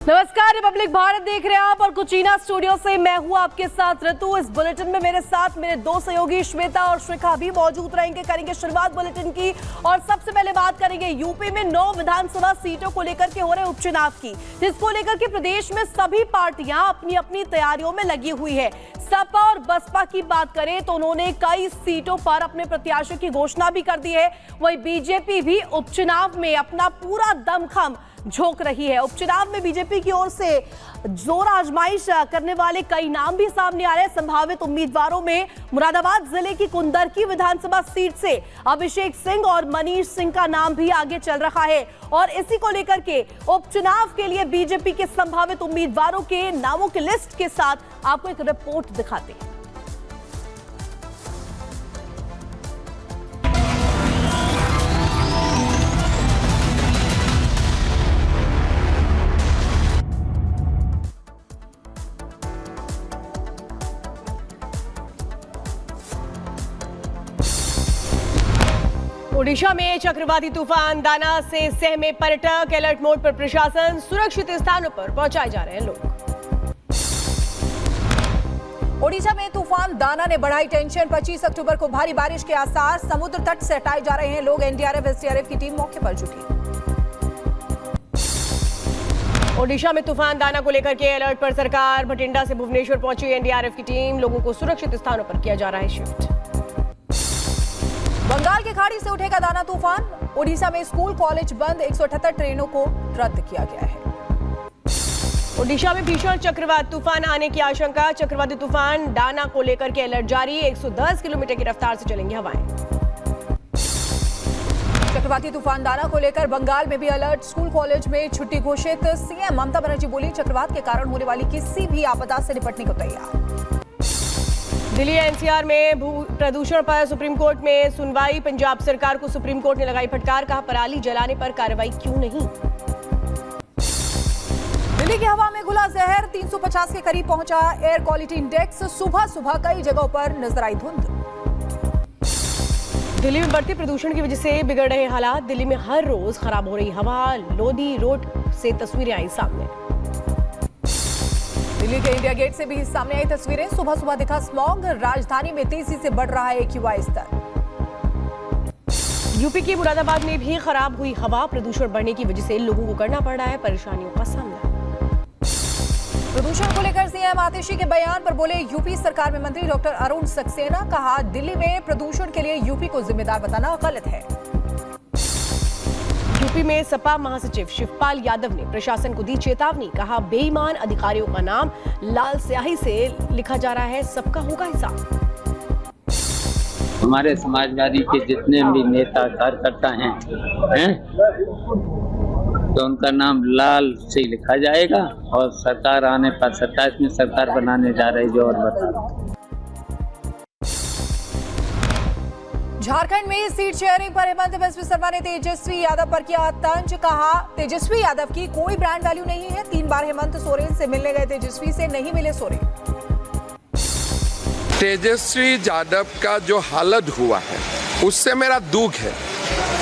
नमस्कार, रिपब्लिक भारत देख रहे हैं आप और कुचीना स्टूडियो से मैं हूं आपके साथ ऋतु। इस बुलेटिन में मेरे साथ मेरे दो सहयोगी श्वेता और शिखा भी मौजूद रहेंगे। करेंगे शुरुआत बुलेटिन की और सबसे पहले बात करेंगे यूपी में 9 विधानसभा सीटों को लेकर के हो रहे उपचुनाव की, जिसको लेकर के प्रदेश में सभी पार्टियां अपनी अपनी तैयारियों में लगी हुई है। सपा और बसपा की बात करें तो उन्होंने कई सीटों पर अपने प्रत्याशियों की घोषणा भी कर दी है। वहीं बीजेपी भी उपचुनाव में अपना पूरा दमखम झोंक रही है। उपचुनाव में बीजेपी की ओर से जोर आजमाइश करने वाले कई नाम भी सामने आ रहे हैं। संभावित उम्मीदवारों में मुरादाबाद जिले की कुंदरकी विधानसभा सीट से अभिषेक सिंह और मनीष सिंह का नाम भी आगे चल रहा है। और इसी को लेकर के उपचुनाव के लिए बीजेपी के संभावित उम्मीदवारों के नामों की लिस्ट के साथ आपको एक रिपोर्ट दिखाते हैं। ओडिशा में चक्रवाती तूफान दाना से सहमे पर्यटक, अलर्ट मोड पर प्रशासन, सुरक्षित स्थानों पर पहुंचाए जा रहे हैं लोग। ओडिशा में तूफान दाना ने बढ़ाई टेंशन, 25 अक्टूबर को भारी बारिश के आसार, समुद्र तट से हटाए जा रहे हैं लोग। एनडीआरएफ एसडीआरएफ की टीम मौके पर जुटी। ओडिशा में तूफान दाना को लेकर के अलर्ट पर सरकार, भटिंडा से भुवनेश्वर पहुंची एनडीआरएफ की टीम, लोगों को सुरक्षित स्थानों पर किया जा रहा है शिफ्ट। बंगाल की खाड़ी से उठेगा दाना तूफान, ओडिशा में स्कूल कॉलेज बंद, 178 ट्रेनों को रद्द किया गया है। ओडिशा में भीषण चक्रवात तूफान आने की आशंका, चक्रवाती तूफान दाना को लेकर के अलर्ट जारी, 110 किलोमीटर की रफ्तार से चलेंगी हवाएं। चक्रवाती तूफान दाना को लेकर बंगाल में भी अलर्ट, स्कूल कॉलेज में छुट्टी घोषित। सीएम ममता बनर्जी बोली, चक्रवात के कारण होने वाली किसी भी आपदा से निपटने को तैयार। दिल्ली एनसीआर में भू प्रदूषण पर सुप्रीम कोर्ट में सुनवाई, पंजाब सरकार को सुप्रीम कोर्ट ने लगाई फटकार, कहा पराली जलाने पर कार्रवाई क्यों नहीं। दिल्ली की हवा में घुला जहर, 350 के करीब पहुंचा एयर क्वालिटी इंडेक्स, सुबह सुबह कई जगहों पर नजर आई धुंध। दिल्ली में बढ़ती प्रदूषण की वजह से बिगड़ रहे हालात, दिल्ली में हर रोज खराब हो रही हवा, लोधी रोड से तस्वीरें आई सामने। दिल्ली के इंडिया गेट से भी सामने आई तस्वीरें, सुबह सुबह दिखा स्मॉग, राजधानी में तेजी से बढ़ रहा है एक्यूआई स्तर। यूपी की मुरादाबाद में भी खराब हुई हवा, प्रदूषण बढ़ने की वजह से लोगों को करना पड़ रहा है परेशानियों का सामना। प्रदूषण को लेकर सीएम आतिशी के बयान पर बोले यूपी सरकार में मंत्री डॉक्टर अरुण सक्सेना, कहा दिल्ली में प्रदूषण के लिए यूपी को जिम्मेदार बताना गलत है। यूपी में सपा महासचिव शिवपाल यादव ने प्रशासन को दी चेतावनी, कहा बेईमान अधिकारियों का नाम लाल स्याही से लिखा जा रहा है, सबका होगा हिसाब। हमारे समाजवादी के जितने भी नेता कार्यकर्ता हैं तो उनका नाम लाल से लिखा जाएगा और सरकार आने पर 27 में सरकार बनाने जा रही जो और बता। झारखंड में सीट शेयरिंग पर हेमंत बिस्वा शर्मा ने तेजस्वी यादव पर किया तंज, कहा तेजस्वी यादव की कोई ब्रांड वैल्यू नहीं है। 3 बार हेमंत सोरेन से मिलने गए तेजस्वी से नहीं मिले सोरेन। तेजस्वी यादव का जो हालत हुआ है उससे मेरा दुख है।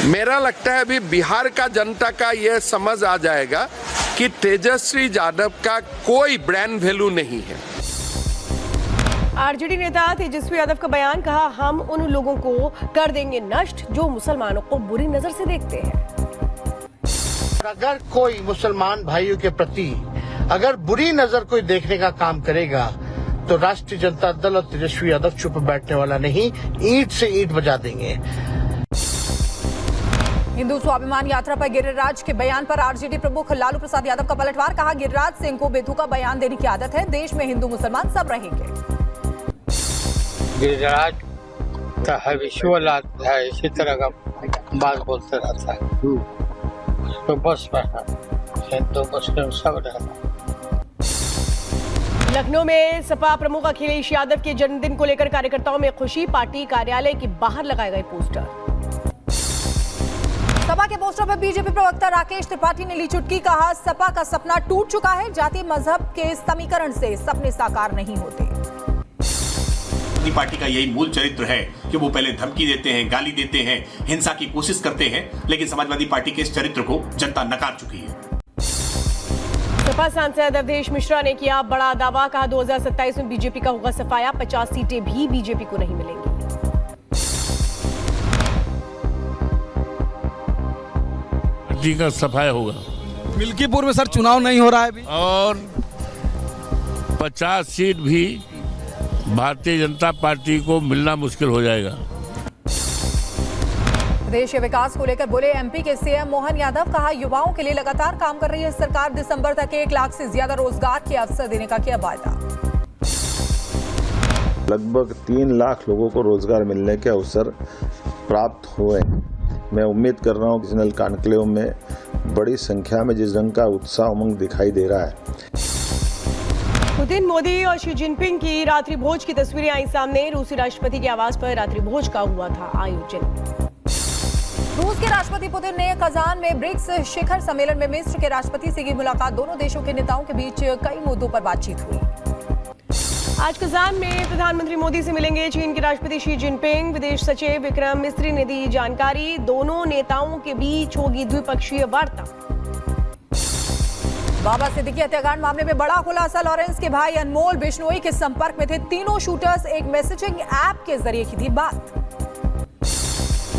मेरा लगता है अभी बिहार का जनता का यह समझ आ जाएगा कि तेजस्वी यादव का कोई ब्रांड वैल्यू नहीं है। आरजेडी नेता तेजस्वी यादव का बयान, कहा हम उन लोगों को कर देंगे नष्ट जो मुसलमानों को बुरी नजर से देखते हैं। अगर कोई मुसलमान भाइयों के प्रति अगर बुरी नजर कोई देखने का काम करेगा तो राष्ट्रीय जनता दल और तेजस्वी यादव चुप बैठने वाला नहीं, ईंट से ईंट बजा देंगे। हिंदू स्वाभिमान यात्रा पर गिरिराज के बयान पर आरजेडी प्रमुख लालू प्रसाद यादव का पलटवार, कहा गिरिराज सिंह को बेतुका बयान देने की आदत है, देश में हिंदू मुसलमान सब रहेंगे। गिरिराज का विश्वल है, इसी तरह का बात बोलते रहता है, तो बस हिंदू मुस्लिम सब रहता। लखनऊ में सपा प्रमुख अखिलेश यादव के जन्मदिन को लेकर कार्यकर्ताओं में खुशी, पार्टी कार्यालय के बाहर लगाए गए पोस्टर। सपा के पोस्टर पर बीजेपी प्रवक्ता राकेश त्रिपाठी ने ली चुटकी, कहा सपा का सपना टूट चुका है, जाति मजहब के समीकरण से सपने साकार नहीं होते। पार्टी का यही मूल चरित्र है कि वो पहले धमकी देते हैं, गाली देते हैं, हिंसा की कोशिश करते हैं, लेकिन समाजवादी पार्टी के इस चरित्र को जनता नकार चुकी है। सपा सांसद अवधेश मिश्रा ने किया बड़ा दावा, कहा 2027 में बीजेपी का होगा सफाया, 50 सीटें भी बीजेपी को नहीं मिलेंगी। पार्टी का सफाया होगा। मिल्कीपुर में सर चुनाव नहीं हो रहा है अभी, और 50 सीट भी भारतीय जनता पार्टी को मिलना मुश्किल हो जाएगा। प्रदेश के विकास को लेकर बोले एमपी के सीएम मोहन यादव, कहा युवाओं के लिए लगातार काम कर रही है सरकार, दिसंबर तक 1 लाख से ज्यादा रोजगार के अवसर देने का किया वायदा। लगभग 3 लाख लोगों को रोजगार मिलने के अवसर प्राप्त हुए। मैं उम्मीद कर रहा हूं कि नेशनल कॉन्क्लेव में बड़ी संख्या में जिस रंग का उत्साह उमंग दिखाई दे रहा है। पुतिन, मोदी और शी जिनपिंग की रात्रि भोज की तस्वीरें आई सामने। रूसी राष्ट्रपति के आवास पर रात्रि भोज का हुआ था आयोजन। रूस के राष्ट्रपति पुतिन ने कजान में ब्रिक्स शिखर सम्मेलन में मिस्र के राष्ट्रपति से की मुलाकात। दोनों देशों के नेताओं के बीच कई मुद्दों पर बातचीत हुई। आज कजान में प्रधानमंत्री मोदी से मिलेंगे चीन के राष्ट्रपति शी जिनपिंग। विदेश सचिव विक्रम मिस्री ने दी जानकारी, दोनों नेताओं के बीच होगी द्विपक्षीय वार्ता। बाबा सिद्दीकी हत्याकांड मामले में बड़ा खुलासा, लॉरेंस के भाई अनमोल बिश्नोई के संपर्क में थे तीनों शूटर्स, एक मैसेजिंग ऐप के जरिए की थी बात।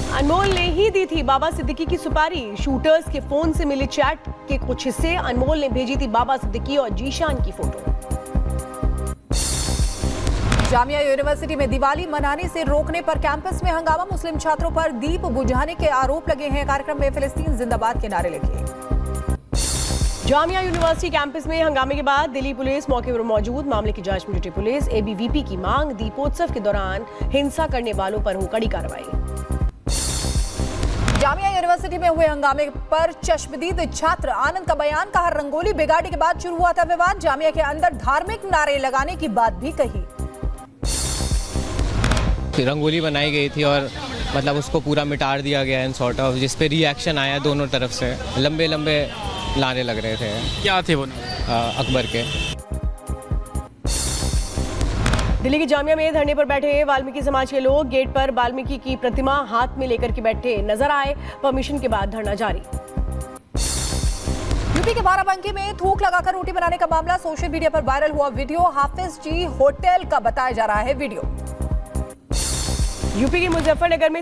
अनमोल ने ही दी थी बाबा सिद्दीकी की सुपारी। शूटर्स के फोन से मिले चैट के कुछ हिस्से अनमोल ने भेजी थी बाबा सिद्दीकी और जीशान की फोटो। जामिया यूनिवर्सिटी में दिवाली मनाने से रोकने पर कैंपस में हंगामा, मुस्लिम छात्रों पर दीप बुझाने के आरोप लगे हैं। कार्यक्रम में फिलिस्तीन जिंदाबाद के नारे लगे। जामिया यूनिवर्सिटी कैंपस में हंगामे के बाद दिल्ली पुलिस मौके पर मौजूद, मामले की जांच में जुटी पुलिस। एबीवीपी की मांग, दीपोत्सव के दौरान हिंसा करने वालों पर हो कड़ी कार्रवाई। जामिया यूनिवर्सिटी में हुए हंगामे पर चश्मदीद छात्र आनंद का बयान, कहा रंगोली बिगाड़ने के बाद शुरू हुआ था विवाद। जामिया के अंदर धार्मिक नारे लगाने की बात भी कही। रंगोली बनाई गई थी और मतलब उसको पूरा मिटार दिया गया इन सॉर्ट ऑफ, जिस पे रिएक्शन आया दोनों तरफ से। लंबे लंबे नारे लग रहे थे। क्या थे वो? अकबर के। दिल्ली की जामिया में धरने पर बैठे वाल्मीकि समाज के लोग गेट पर वाल्मीकि की प्रतिमा हाथ में लेकर के बैठे नजर आए। परमिशन के बाद धरना जारी। यूपी के बाराबंकी में थूक लगाकर रोटी बनाने का मामला, सोशल मीडिया पर वायरल हुआ वीडियो। हाफिज जी होटल का बताया जा रहा है वीडियो। यूपी के मुजफ्फरनगर में